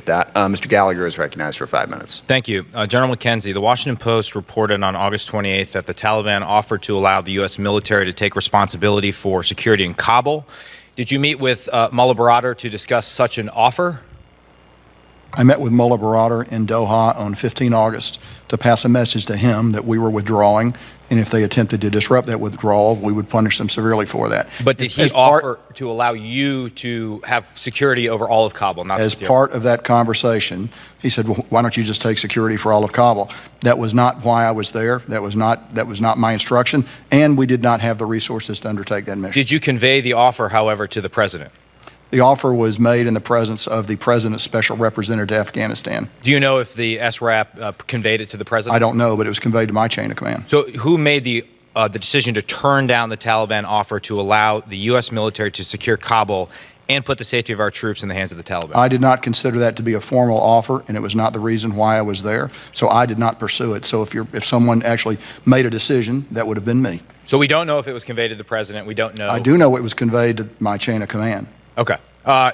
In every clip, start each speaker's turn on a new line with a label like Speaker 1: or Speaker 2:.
Speaker 1: appreciate that. Mr. Gallagher is recognized for 5 minutes.
Speaker 2: Thank you. General McKenzie, the Washington Post reported on August 28th that the Taliban offered to allow the U.S. military to take responsibility for security in Kabul. Did you meet with Mullah Baradar to discuss such an offer?
Speaker 3: I met with Mullah Baradar in Doha on 15 August to pass a message to him that we were withdrawing, and if they attempted to disrupt that withdrawal, we would punish them severely for that.
Speaker 2: But did he offer to allow you to have security over all of Kabul? Not
Speaker 3: as part of that conversation, he said, well, why don't you just take security for all of Kabul? That was not why I was there. That was not my instruction, and we did not have the resources to undertake that mission.
Speaker 2: Did you convey the offer, however, to the president?
Speaker 3: The offer was made in the presence of the President's Special Representative to Afghanistan.
Speaker 2: Do you know if the SRAP conveyed it to the president?
Speaker 3: I don't know, but it was conveyed to my chain of command.
Speaker 2: So who made the decision to turn down the Taliban offer to allow the U.S. military to secure Kabul and put the safety of our troops in the hands of the Taliban?
Speaker 3: I did not consider that to be a formal offer, and it was not the reason why I was there, so I did not pursue it. So if someone actually made a decision, that would have been me.
Speaker 2: So we don't know if it was conveyed to the president. We don't know.
Speaker 3: I do know it was conveyed to my chain of command.
Speaker 2: Okay.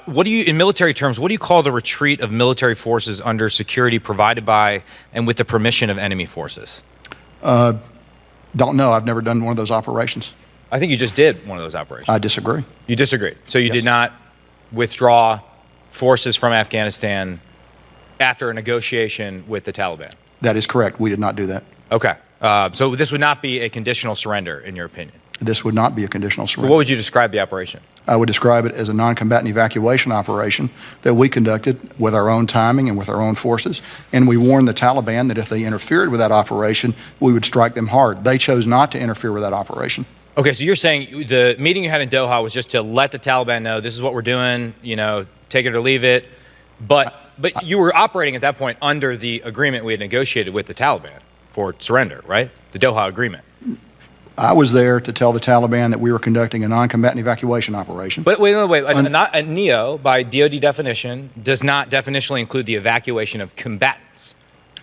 Speaker 2: What do you, in military terms, what do you call the retreat of military forces under security provided by and with the permission of enemy forces?
Speaker 3: Don't know. I've never done one of those operations.
Speaker 2: I think you just did one of those operations.
Speaker 3: I disagree.
Speaker 2: You disagree. So you
Speaker 3: Yes.
Speaker 2: did not withdraw forces from Afghanistan after a negotiation with the Taliban?
Speaker 3: That is correct. We did not do that.
Speaker 2: Okay. So this would not be a conditional surrender, in your opinion?
Speaker 3: This would not be a conditional surrender.
Speaker 2: What would you describe the operation?
Speaker 3: I would describe it as a non-combatant evacuation operation that we conducted with our own timing and with our own forces, and we warned the Taliban that if they interfered with that operation, we would strike them hard. They chose not to interfere with that operation.
Speaker 2: Okay, so you're saying the meeting you had in Doha was just to let the Taliban know this is what we're doing, you know, take it or leave it, but you were operating at that point under the agreement we had negotiated with the Taliban for surrender, right? The Doha agreement.
Speaker 3: I was there to tell the Taliban that we were conducting a non-combatant evacuation operation.
Speaker 2: But wait. A NEO, by DoD definition, does not definitionally include the evacuation of combatants.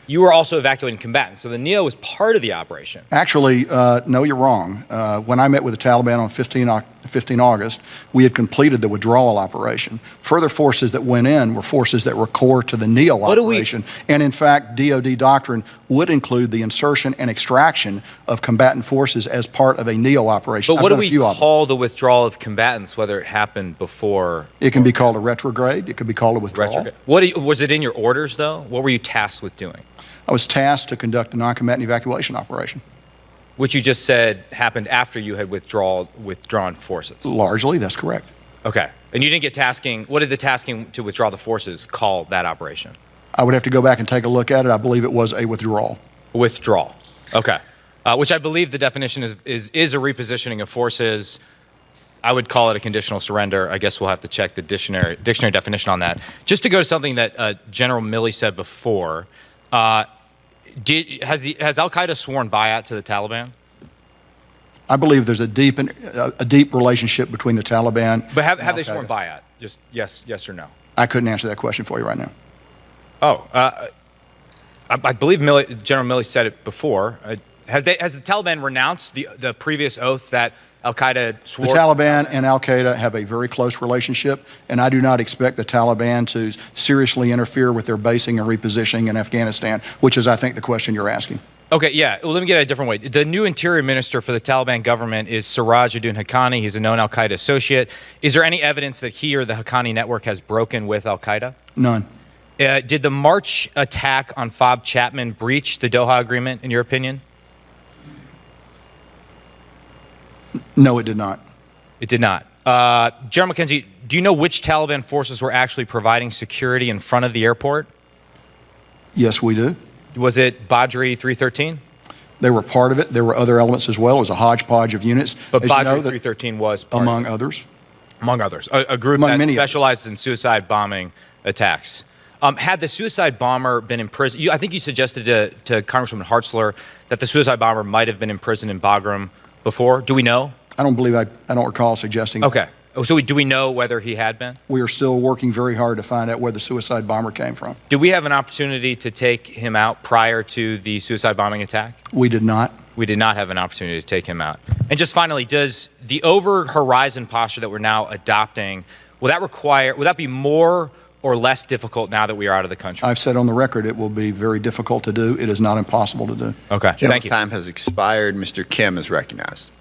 Speaker 2: You were also evacuating combatants, so the NEO was part of the operation.
Speaker 3: Actually, no, you're wrong. When I met with the Taliban on 15 August, we had completed the withdrawal operation. Further forces that went in were forces that were core to the NEO operation. And in fact, DoD doctrine would include the insertion and extraction of combatant forces as part of a NEO operation.
Speaker 2: But what do we call the withdrawal of combatants, whether it happened before?
Speaker 3: It can be called a retrograde. It could be called a withdrawal.
Speaker 2: Was it in your orders, though? What were you tasked with doing?
Speaker 3: I was tasked to conduct a non-combatant evacuation operation.
Speaker 2: Which you just said happened after you had withdrawn forces.
Speaker 3: Largely, that's correct.
Speaker 2: Okay. And you didn't get tasking, what did the tasking to withdraw the forces call that operation?
Speaker 3: I would have to go back and take a look at it. I believe it was a withdrawal.
Speaker 2: Withdrawal. Okay. Which I believe the definition is a repositioning of forces. I would call it a conditional surrender. I guess we'll have to check the dictionary definition on that. Just to go to something that General Milley said before, has Al-Qaeda sworn bayat to the Taliban?
Speaker 3: I believe there's a deep relationship between the Taliban.
Speaker 2: But have they sworn bayat? Just yes or no?
Speaker 3: I couldn't answer that question for you right now.
Speaker 2: Oh, I believe General Milley said it before. Has the Taliban renounced the previous oath that Al-Qaeda swore?
Speaker 3: The Taliban and Al-Qaeda have a very close relationship, and I do not expect the Taliban to seriously interfere with their basing and repositioning in Afghanistan, which is, I think, the question you're asking.
Speaker 2: Okay, yeah. Well, let me get it a different way. The new interior minister for the Taliban government is Siraj Haqqani. He's a known Al-Qaeda associate. Is there any evidence that he or the Haqqani network has broken with Al-Qaeda?
Speaker 3: None.
Speaker 2: Did the March attack on Fob Chapman breach the Doha agreement, in your opinion?
Speaker 3: No, it did not.
Speaker 2: It did not. General McKenzie, do you know which Taliban forces were actually providing security in front of the airport?
Speaker 3: Yes, we do.
Speaker 2: Was it Badri 313?
Speaker 3: They were part of it. There were other elements as well. It was a hodgepodge of units.
Speaker 2: But Badri 313 was part
Speaker 3: among
Speaker 2: of it.
Speaker 3: others.
Speaker 2: Among others. A group that specializes in suicide bombing attacks. Had the suicide bomber been in prison, I think you suggested to Congresswoman Hartzler that the suicide bomber might have been in prison in Bagram before. Do we know?
Speaker 3: I don't recall suggesting that.
Speaker 2: Okay. So do we know whether he had been?
Speaker 3: We are still working very hard to find out where the suicide bomber came from.
Speaker 2: Did we have an opportunity to take him out prior to the suicide bombing attack?
Speaker 3: We did not.
Speaker 2: We did not have an opportunity to take him out. And just finally, does the over-horizon posture that we're now adopting, will that be more or less difficult now that we are out of the country?
Speaker 3: I've said on the record it will be very difficult to do. It is not impossible to do.
Speaker 2: Okay, thank
Speaker 1: Gentleman's
Speaker 2: you.
Speaker 1: time has expired. Mr. Kim is recognized.